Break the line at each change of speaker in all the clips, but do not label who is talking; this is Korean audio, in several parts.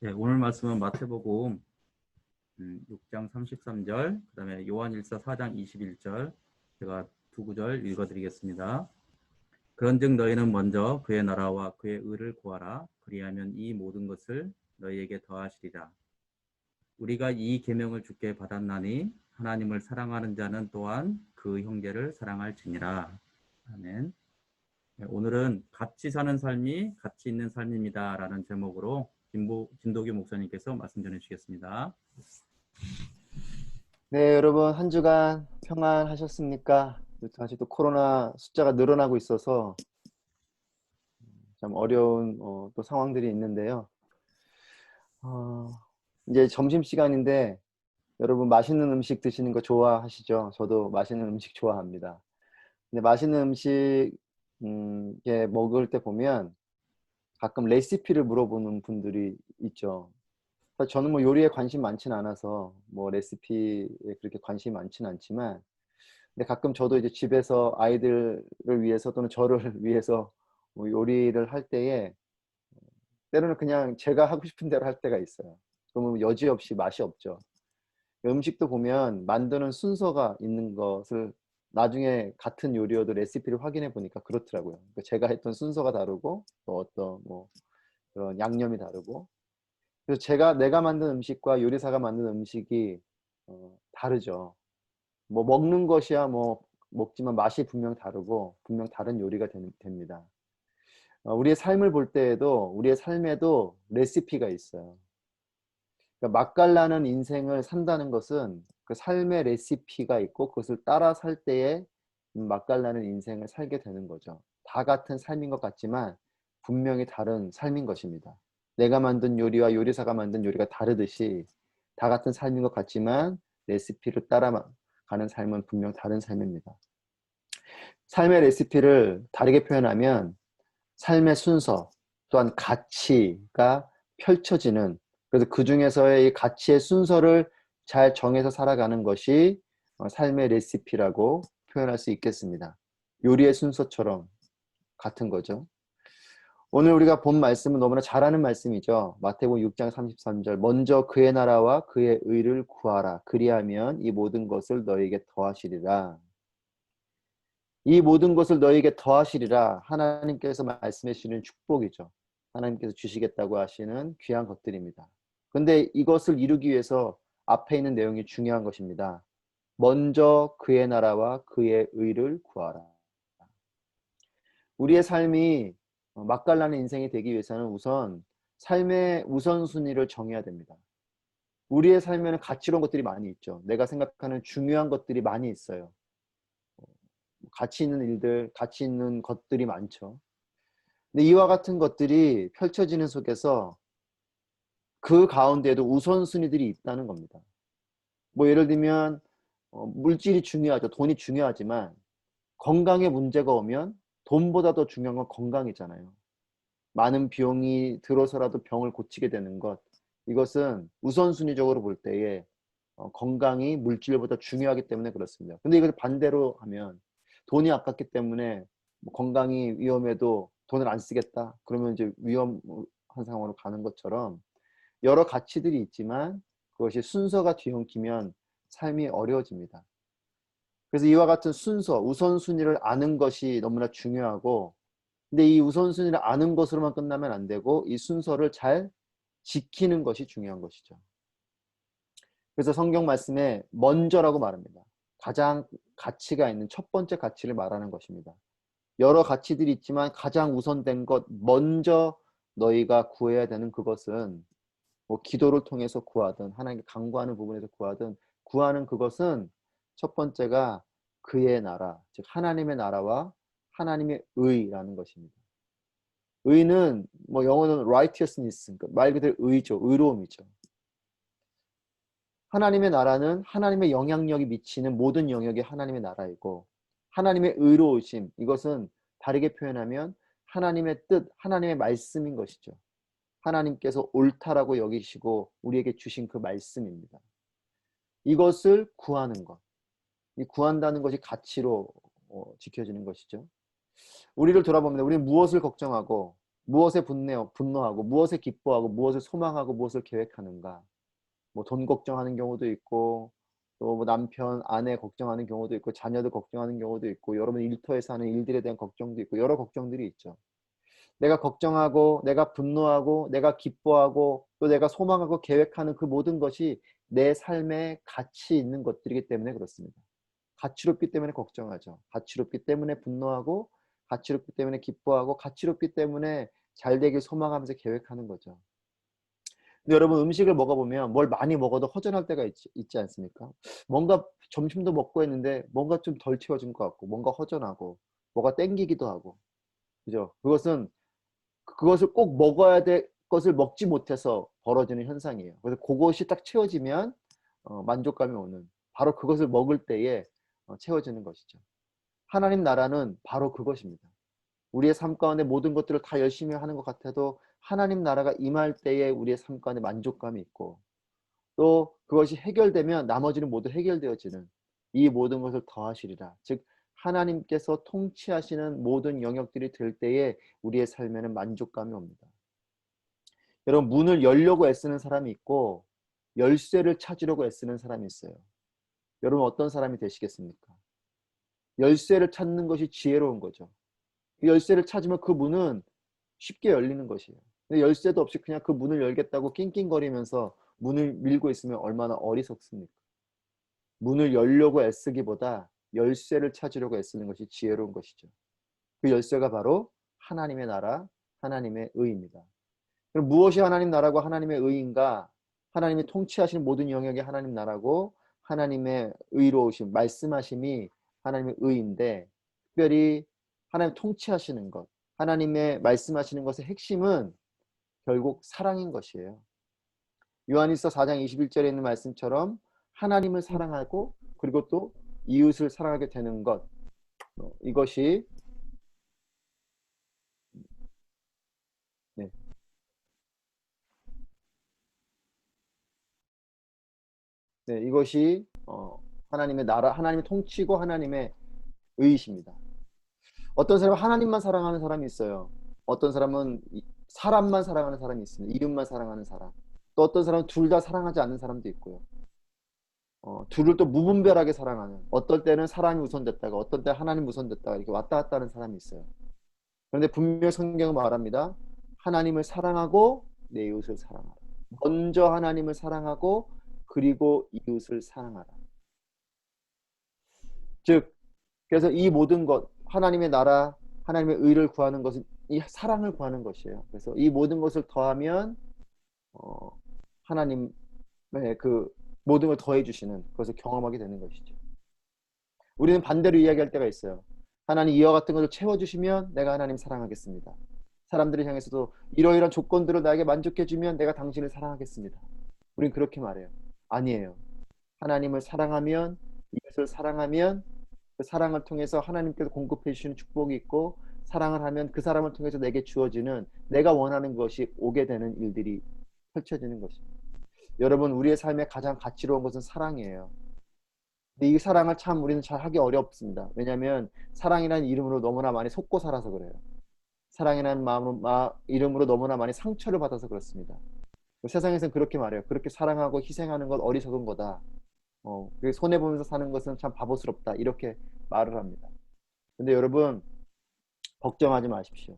네, 오늘 말씀은 마태복음 6장 33절, 그 다음에 요한일서 4장 21절, 제가 두 구절 읽어드리겠습니다. 그런즉 너희는 먼저 그의 나라와 그의 의를 구하라. 그리하면 이 모든 것을 너희에게 더하시리라. 우리가 이 계명을 주께 받았나니 하나님을 사랑하는 자는 또한 그 형제를 사랑할지니라. 아멘. 네, 오늘은 같이 사는 삶이 가치 있는 삶입니다 라는 제목으로 진도규 목사님께서 말씀 전해 주시겠습니다.
네, 여러분 한 주간 평안하셨습니까? 다시 또 코로나 숫자가 늘어나고 있어서 참 어려운 또 상황들이 있는데요. 이제 점심시간인데 여러분 맛있는 음식 드시는 거 좋아하시죠? 저도 맛있는 음식 좋아합니다. 근데 맛있는 음식 이렇게 먹을 때 보면 가끔 레시피를 물어보는 분들이 있죠. 저는 뭐 요리에 관심 많진 않아서 뭐 레시피에 그렇게 관심이 많진 않지만, 근데 가끔 저도 이제 집에서 아이들을 위해서 또는 저를 위해서 뭐 요리를 할 때에 때로는 그냥 제가 하고 싶은 대로 할 때가 있어요. 그러면 여지없이 맛이 없죠. 음식도 보면 만드는 순서가 있는 것을 나중에 같은 요리여도 레시피를 확인해 보니까 그렇더라고요. 그러니까 제가 했던 순서가 다르고 또 어떤 뭐 그런 양념이 다르고, 그래서 내가 만든 음식과 요리사가 만든 음식이 다르죠. 뭐 먹는 것이야 뭐 먹지만 맛이 분명 다르고 분명 다른 요리가 됩니다. 우리의 삶을 볼 때에도 우리의 삶에도 레시피가 있어요. 그러니까 맛깔나는 인생을 산다는 것은 그 삶의 레시피가 있고 그것을 따라 살 때에 맛깔나는 인생을 살게 되는 거죠. 다 같은 삶인 것 같지만 분명히 다른 삶인 것입니다. 내가 만든 요리와 요리사가 만든 요리가 다르듯이 다 같은 삶인 것 같지만 레시피를 따라가는 삶은 분명 다른 삶입니다. 삶의 레시피를 다르게 표현하면 삶의 순서 또한 가치가 펼쳐지는, 그래서 그 중에서의 이 가치의 순서를 잘 정해서 살아가는 것이 삶의 레시피라고 표현할 수 있겠습니다. 요리의 순서처럼 같은 거죠. 오늘 우리가 본 말씀은 너무나 잘 아는 말씀이죠. 마태복음 6장 33절, 먼저 그의 나라와 그의 의를 구하라. 그리하면 이 모든 것을 너희에게 더하시리라. 이 모든 것을 너희에게 더하시리라. 하나님께서 말씀해 주시는 축복이죠. 하나님께서 주시겠다고 하시는 귀한 것들입니다. 그런데 이것을 이루기 위해서 앞에 있는 내용이 중요한 것입니다. 먼저 그의 나라와 그의 의를 구하라. 우리의 삶이 맛깔나는 인생이 되기 위해서는 우선 삶의 우선순위를 정해야 됩니다. 우리의 삶에는 가치로운 것들이 많이 있죠. 내가 생각하는 중요한 것들이 많이 있어요. 가치 있는 일들, 가치 있는 것들이 많죠. 근데 이와 같은 것들이 펼쳐지는 속에서 그 가운데에도 우선순위들이 있다는 겁니다. 뭐 예를 들면 물질이 중요하죠. 돈이 중요하지만 건강에 문제가 오면 돈보다 더 중요한 건 건강이잖아요. 많은 비용이 들어서라도 병을 고치게 되는 것, 이것은 우선순위적으로 볼 때에 건강이 물질보다 중요하기 때문에 그렇습니다. 근데 이걸 반대로 하면 돈이 아깝기 때문에 뭐 건강이 위험해도 돈을 안 쓰겠다, 그러면 이제 위험한 상황으로 가는 것처럼 여러 가치들이 있지만 그것이 순서가 뒤엉키면 삶이 어려워집니다. 그래서 이와 같은 순서, 우선순위를 아는 것이 너무나 중요하고, 근데 이 우선순위를 아는 것으로만 끝나면 안 되고 이 순서를 잘 지키는 것이 중요한 것이죠. 그래서 성경 말씀에 먼저라고 말합니다. 가장 가치가 있는 첫 번째 가치를 말하는 것입니다. 여러 가치들이 있지만 가장 우선된 것, 먼저 너희가 구해야 되는 그것은 뭐 기도를 통해서 구하든 하나님께 간구하는 부분에서 구하든 구하는 그것은 첫 번째가 그의 나라, 즉 하나님의 나라와 하나님의 의라는 것입니다. 의는 뭐 영어로는 righteousness, 그러니까 말 그대로 의죠. 의로움이죠. 하나님의 나라는 하나님의 영향력이 미치는 모든 영역이 하나님의 나라이고, 하나님의 의로우심, 이것은 다르게 표현하면 하나님의 뜻, 하나님의 말씀인 것이죠. 하나님께서 옳다라고 여기시고 우리에게 주신 그 말씀입니다. 이것을 구하는 것, 이 구한다는 것이 가치로 지켜지는 것이죠. 우리를 돌아봅니다. 우리는 무엇을 걱정하고 무엇에 분노하고 무엇에 기뻐하고 무엇을 소망하고 무엇을 계획하는가. 뭐 돈 걱정하는 경우도 있고 또 뭐 남편, 아내 걱정하는 경우도 있고 자녀들 걱정하는 경우도 있고 여러분 일터에서 하는 일들에 대한 걱정도 있고 여러 걱정들이 있죠. 내가 걱정하고 내가 분노하고 내가 기뻐하고 또 내가 소망하고 계획하는 그 모든 것이 내 삶에 가치 있는 것들이기 때문에 그렇습니다. 가치롭기 때문에 걱정하죠. 가치롭기 때문에 분노하고 가치롭기 때문에 기뻐하고 가치롭기 때문에 잘 되길 소망하면서 계획하는 거죠. 근데 여러분 음식을 먹어보면 뭘 많이 먹어도 허전할 때가 있지 않습니까? 뭔가 점심도 먹고 했는데 뭔가 좀 덜 채워진 것 같고 뭔가 허전하고 뭐가 땡기기도 하고 그죠? 그것을 꼭 먹어야 될 것을 먹지 못해서 벌어지는 현상이에요. 그래서 그것이 딱 채워지면 만족감이 오는 바로 그것을 먹을 때에 채워지는 것이죠. 하나님 나라는 바로 그것입니다. 우리의 삶 가운데 모든 것들을 다 열심히 하는 것 같아도 하나님 나라가 임할 때에 우리의 삶 가운데 만족감이 있고 또 그것이 해결되면 나머지는 모두 해결되어지는 이 모든 것을 더하시리라. 즉 하나님께서 통치하시는 모든 영역들이 될 때에 우리의 삶에는 만족감이 옵니다. 여러분 문을 열려고 애쓰는 사람이 있고 열쇠를 찾으려고 애쓰는 사람이 있어요. 여러분 어떤 사람이 되시겠습니까? 열쇠를 찾는 것이 지혜로운 거죠. 그 열쇠를 찾으면 그 문은 쉽게 열리는 것이에요. 근데 열쇠도 없이 그냥 그 문을 열겠다고 낑낑거리면서 문을 밀고 있으면 얼마나 어리석습니까? 문을 열려고 애쓰기보다 열쇠를 찾으려고 애쓰는 것이 지혜로운 것이죠. 그 열쇠가 바로 하나님의 나라, 하나님의 의입니다. 그럼 무엇이 하나님 나라고 하나님의 의인가? 하나님이 통치하시는 모든 영역이 하나님 나라고 하나님의 의로우심, 말씀하심이 하나님의 의인데 특별히 하나님 통치하시는 것, 하나님의 말씀하시는 것의 핵심은 결국 사랑인 것이에요. 요한일서 4장 21절에 있는 말씀처럼 하나님을 사랑하고 그리고 또 이웃을 사랑하게 되는 것, 이것이 네, 이것이 하나님의 나라, 하나님의 통치고 하나님의 의이십니다. 어떤 사람은 하나님만 사랑하는 사람이 있어요. 어떤 사람은 사람만 사랑하는 사람이 있습니다. 이름만 사랑하는 사람. 또 어떤 사람은 둘 다 사랑하지 않는 사람도 있고요. 둘을 또 무분별하게 사랑하는, 어떨 때는 사람이 우선됐다가 어떨 때 하나님 우선됐다가 이렇게 왔다 갔다 하는 사람이 있어요. 그런데 분명히 성경은 말합니다. 하나님을 사랑하고 내 이웃을 사랑하라. 먼저 하나님을 사랑하고 그리고 이웃을 사랑하라. 즉 그래서 이 모든 것, 하나님의 나라, 하나님의 의를 구하는 것은 이 사랑을 구하는 것이에요. 그래서 이 모든 것을 더하면 하나님의 그 모든 걸 더해 주시는 그것을 경험하게 되는 것이죠. 우리는 반대로 이야기할 때가 있어요. 하나님 이와 같은 것을 채워주시면 내가 하나님 사랑하겠습니다. 사람들을 향해서도 이러이러한 조건들을 나에게 만족해 주면 내가 당신을 사랑하겠습니다. 우리는 그렇게 말해요. 아니에요. 하나님을 사랑하면 이것을 사랑하면 그 사랑을 통해서 하나님께서 공급해 주시는 축복이 있고 사랑을 하면 그 사람을 통해서 내게 주어지는 내가 원하는 것이 오게 되는 일들이 펼쳐지는 것입니다. 여러분 우리의 삶에 가장 가치로운 것은 사랑이에요. 근데 이 사랑을 참 우리는 잘 하기 어렵습니다. 왜냐하면 사랑이라는 이름으로 너무나 많이 속고 살아서 그래요. 사랑이라는 이름으로 너무나 많이 상처를 받아서 그렇습니다. 세상에서는 그렇게 말해요. 그렇게 사랑하고 희생하는 것 어리석은 거다. 손해보면서 사는 것은 참 바보스럽다. 이렇게 말을 합니다. 근데 여러분 걱정하지 마십시오.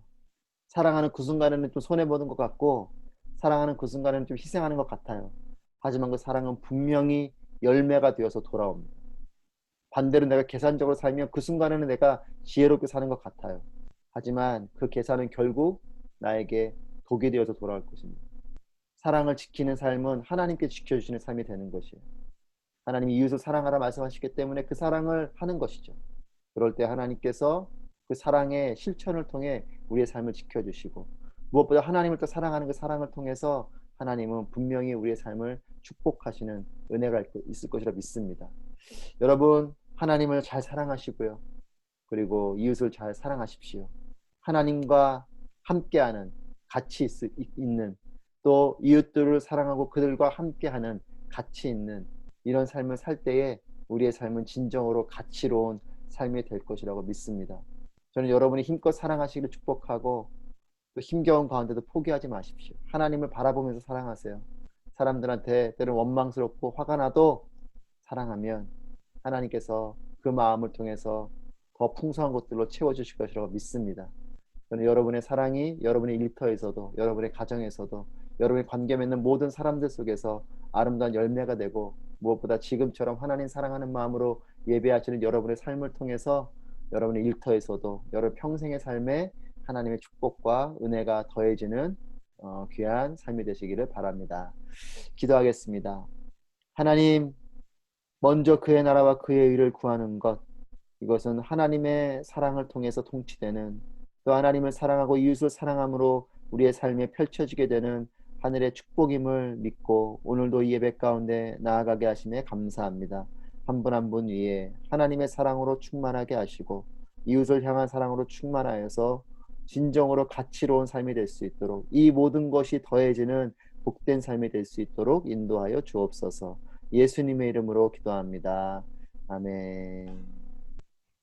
사랑하는 그 순간에는 좀 손해보는 것 같고 사랑하는 그 순간에는 좀 희생하는 것 같아요. 하지만 그 사랑은 분명히 열매가 되어서 돌아옵니다. 반대로 내가 계산적으로 살면 그 순간에는 내가 지혜롭게 사는 것 같아요. 하지만 그 계산은 결국 나에게 독이 되어서 돌아올 것입니다. 사랑을 지키는 삶은 하나님께 지켜주시는 삶이 되는 것이에요. 하나님이 이웃을 사랑하라 말씀하시기 때문에 그 사랑을 하는 것이죠. 그럴 때 하나님께서 그 사랑의 실천을 통해 우리의 삶을 지켜주시고 무엇보다 하나님을 또 사랑하는 그 사랑을 통해서 하나님은 분명히 우리의 삶을 축복하시는 은혜가 있을 것이라 믿습니다. 여러분 하나님을 잘 사랑하시고요. 그리고 이웃을 잘 사랑하십시오. 하나님과 함께하는 가치 있는 또 이웃들을 사랑하고 그들과 함께하는 가치 있는 이런 삶을 살 때에 우리의 삶은 진정으로 가치로운 삶이 될 것이라고 믿습니다. 저는 여러분이 힘껏 사랑하시기를 축복하고 또 힘겨운 가운데도 포기하지 마십시오. 하나님을 바라보면서 사랑하세요. 사람들한테 때로는 원망스럽고 화가 나도 사랑하면 하나님께서 그 마음을 통해서 더 풍성한 것들로 채워주실 것이라고 믿습니다. 저는 여러분의 사랑이 여러분의 일터에서도, 여러분의 가정에서도, 여러분의 관계 맺는 모든 사람들 속에서 아름다운 열매가 되고, 무엇보다 지금처럼 하나님 사랑하는 마음으로 예배하시는 여러분의 삶을 통해서 여러분의 일터에서도 여러분 평생의 삶에 하나님의 축복과 은혜가 더해지는 귀한 삶이 되시기를 바랍니다. 기도하겠습니다. 하나님, 먼저 그의 나라와 그의 의를 구하는 것, 이것은 하나님의 사랑을 통해서 통치되는, 또 하나님을 사랑하고 이웃을 사랑함으로 우리의 삶에 펼쳐지게 되는 하늘의 축복임을 믿고 오늘도 이 예배 가운데 나아가게 하심에 감사합니다. 한 분 한 분 위에 하나님의 사랑으로 충만하게 하시고 이웃을 향한 사랑으로 충만하여서 진정으로 가치로운 삶이 될 수 있도록, 이 모든 것이 더해지는 복된 삶이 될 수 있도록 인도하여 주옵소서. 예수님의 이름으로 기도합니다. 아멘.